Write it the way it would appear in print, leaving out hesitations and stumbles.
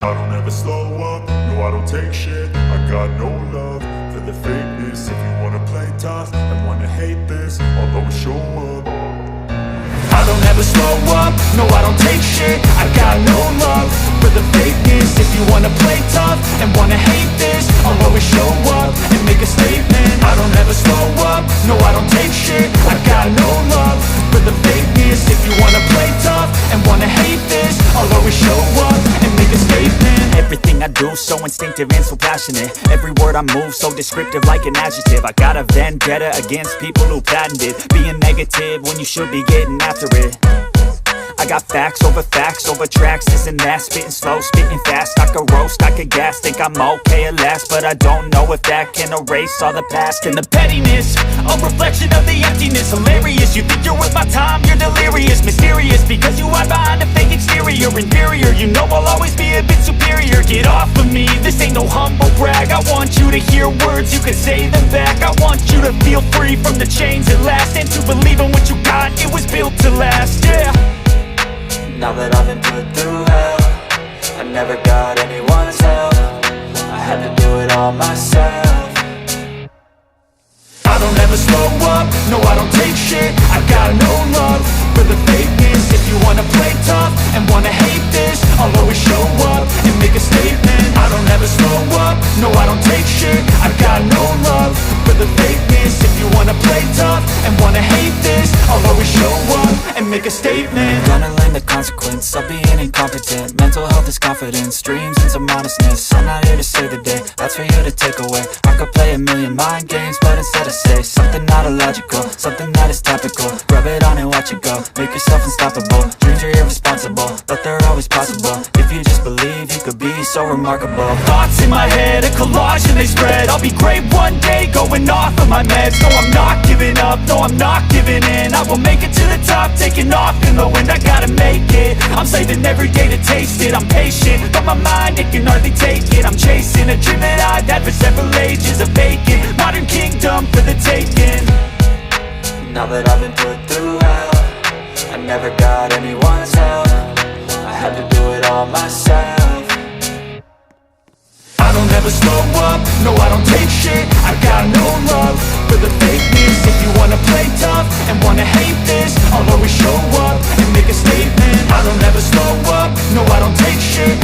I don't ever slow up, no I don't take shit. I got no love for the fakeness. If you wanna play tough and wanna hate this, I'll always show up. I don't ever slow up, no I don't take shit. I got no love for the fakeness. If you wanna play tough and wanna hate this, I'll always show up and make a statement. I don't ever slow up, no I don't take shit. I got no love for the fakeness. If you wanna play tough and wanna hate this, I'll always show up and make a statement. Everything I do so instinctive and so passionate. Every word I move so descriptive like an adjective. I got a vendetta against people who patented being negative when you should be getting after it. I got facts over tracks, this and that. Spitting slow, spitting fast. I could roast, I could gas. Think I'm okay at last, but I don't know if that can erase all the past. And the pettiness, a reflection of the emptiness. Hilarious, you think you're worth my time, you're delirious. Mysterious, because you hide behind a fake exterior. Inferior, you know I'll always be a bit superior. Get off of me, this ain't no humble brag. I want you to hear words, you can say them back. I want you to feel free from the chains at last, and to believe in what you got, it was built to last, yeah. Now that I've been put through hell, I never got anyone's help. I had to do it all myself. I don't ever slow up, no I don't take shit. I got no love for the fakeness. If you wanna play tough and wanna hate this, I'll always show up and make a statement. I don't ever slow up, no I don't take shit. I got no love for the fakeness. If you wanna play tough and wanna hate this, I'll always show up and make a statement. Gonna learn the consequence of being incompetent. Mental health is confidence, dreams and some honestness. I'm not here to save the day, that's for you to take away. I could play a million mind games, but instead I say something not illogical, something that is topical. Rub it on and watch it go, make yourself unstoppable. Dreams are irresponsible, but they're always possible. If you just believe, you could be so remarkable. Thoughts in my head, a collage and they spread. I'll be great one day, going off of my meds. No, I'm not giving up, no, I'm not giving in. I will make it to the top, taking off in the wind. I gotta make it, I'm saving every day to taste it. I'm patient, but my mind, it can hardly take it. I'm chasing a dream that I've had for several ages. A vacant, modern kingdom for the taking. Now that I've been put through hell, I never got anyone's help. I had to do it all myself. I don't ever slow up, no I don't take shit. I got no love for the fakeness. If you wanna play tough and wanna hate this, I'll always show up and make a statement. I don't ever slow up, no I don't take shit.